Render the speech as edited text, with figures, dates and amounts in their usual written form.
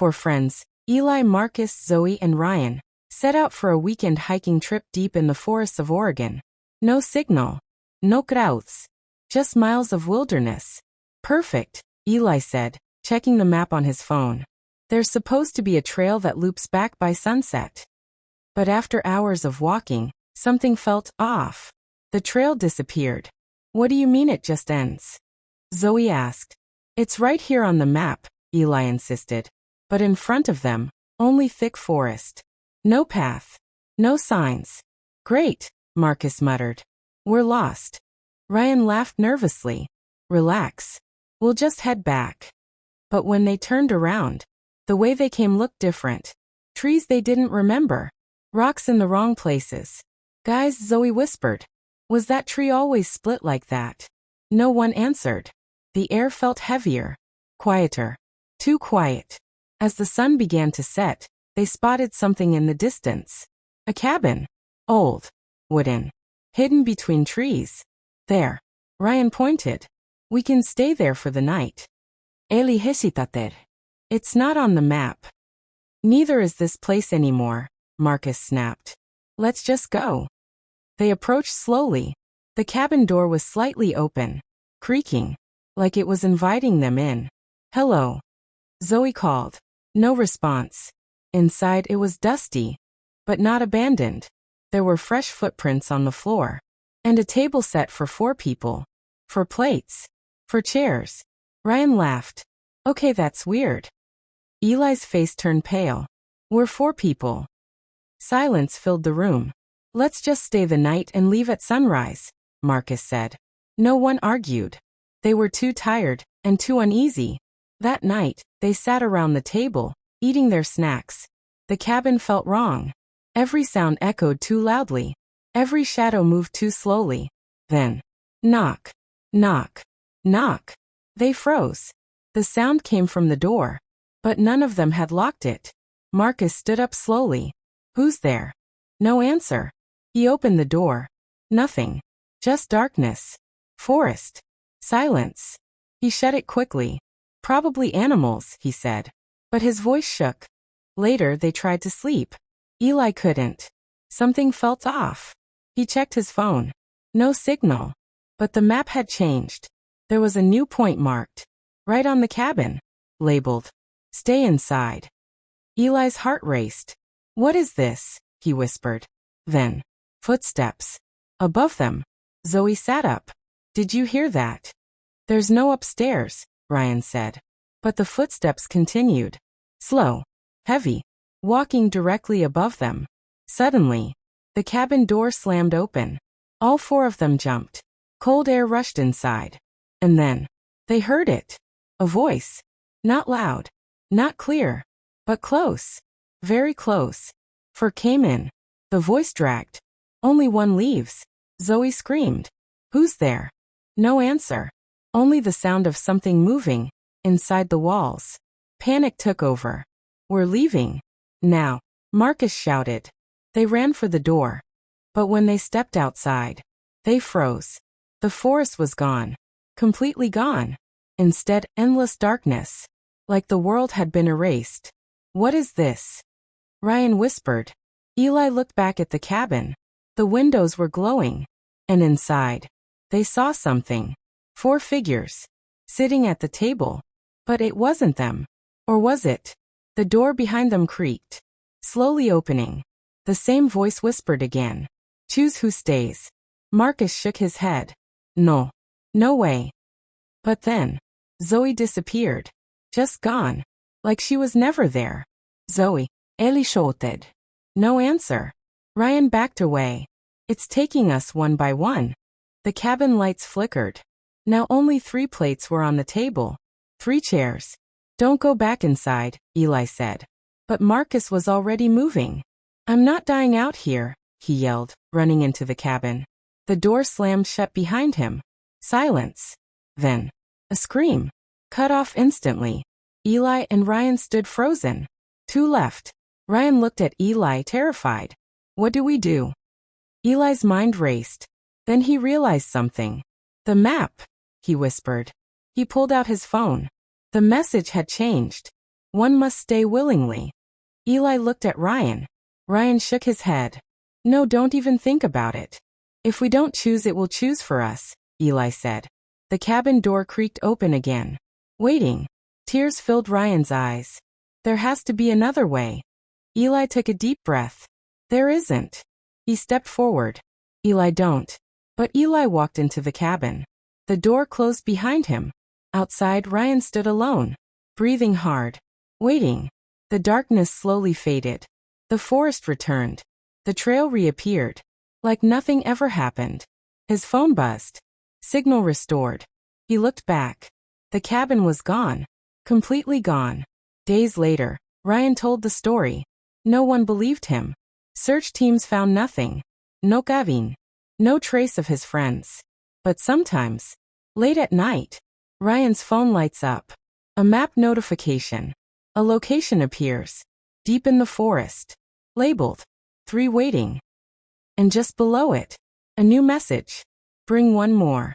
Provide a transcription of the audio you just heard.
Four friends, Eli, Marcus, Zoe, and Ryan, set out for a weekend hiking trip deep in the forests of Oregon. No signal. No crowds. Just miles of wilderness. Perfect, Eli said, checking the map on his phone. There's supposed to be a trail that loops back by sunset. But after hours of walking, something felt off. The trail disappeared. What do you mean it just ends? Zoe asked. It's right here on the map, Eli insisted. But in front of them, only thick forest. No path. No signs. Great, Marcus muttered. We're lost. Ryan laughed nervously. Relax. We'll just head back. But when they turned around, the way they came looked different. Trees they didn't remember. Rocks in the wrong places. Guys, Zoe whispered. Was that tree always split like that? No one answered. The air felt heavier. Quieter. Too quiet. As the sun began to set, they spotted something in the distance. A cabin. Old. Wooden. Hidden between trees. There. Ryan pointed. We can stay there for the night. Eli hesitated. It's not on the map. Neither is this place anymore, Marcus snapped. Let's just go. They approached slowly. The cabin door was slightly open, creaking, like it was inviting them in. Hello. Zoe called. No response. Inside it was dusty, but not abandoned. There were fresh footprints on the floor. And a table set for 4 people. For plates. For chairs. Ryan laughed. Okay, that's weird. Eli's face turned pale. We're 4 people. Silence filled the room. Let's just stay the night and leave at sunrise, Marcus said. No one argued. They were too tired and too uneasy. That night, they sat around the table, eating their snacks. The cabin felt wrong. Every sound echoed too loudly. Every shadow moved too slowly. Then, knock, knock, knock. They froze. The sound came from the door, but none of them had locked it. Marcus stood up slowly. Who's there? No answer. He opened the door. Nothing. Just darkness. Forest. Silence. He shut it quickly. Probably animals, he said. But his voice shook. Later they tried to sleep. Eli couldn't. Something felt off. He checked his phone. No signal. But the map had changed. There was a new point marked. Right on the cabin. Labeled. Stay inside. Eli's heart raced. What is this? He whispered. Then. Footsteps. Above them. Zoe sat up. Did you hear that? There's no upstairs, Ryan said. But the footsteps continued. Slow. Heavy. Walking directly above them. Suddenly, the cabin door slammed open. All 4 of them jumped. Cold air rushed inside. And then, they heard it. A voice. Not loud. Not clear. But close. Very close. Fur came in. The voice dragged. Only one leaves. Zoe screamed. Who's there? No answer. Only the sound of something moving inside the walls. Panic took over. We're leaving. Now, Marcus shouted. They ran for the door. But when they stepped outside, they froze. The forest was gone. Completely gone. Instead, endless darkness. Like the world had been erased. What is this? Ryan whispered. Eli looked back at the cabin. The windows were glowing. And inside, they saw something. 4 figures. Sitting at the table. But it wasn't them. Or was it? The door behind them creaked. Slowly opening. The same voice whispered again. Choose who stays. Marcus shook his head. No. No way. But then, Zoe disappeared. Just gone. Like she was never there. Zoe. Eli shouted. No answer. Ryan backed away. It's taking us one by one. The cabin lights flickered. Now only 3 plates were on the table. 3 chairs. Don't go back inside, Eli said. But Marcus was already moving. I'm not dying out here, he yelled, running into the cabin. The door slammed shut behind him. Silence. Then, a scream. Cut off instantly. Eli and Ryan stood frozen. 2 left. Ryan looked at Eli, terrified. What do we do? Eli's mind raced. Then he realized something. The map, he whispered. He pulled out his phone. The message had changed. One must stay willingly. Eli looked at Ryan. Ryan shook his head. No, don't even think about it. If we don't choose, it will choose for us, Eli said. The cabin door creaked open again. Waiting. Tears filled Ryan's eyes. There has to be another way. Eli took a deep breath. There isn't. He stepped forward. Eli, don't. But Eli walked into the cabin. The door closed behind him. Outside, Ryan stood alone, breathing hard, waiting. The darkness slowly faded. The forest returned. The trail reappeared. Like nothing ever happened. His phone buzzed. Signal restored. He looked back. The cabin was gone. Completely gone. Days later, Ryan told the story. No one believed him. Search teams found nothing. No cabin. No trace of his friends. But sometimes, late at night, Ryan's phone lights up. A map notification. A location appears. Deep in the forest. Labeled. 3 waiting. And just below it, a new message. Bring one more.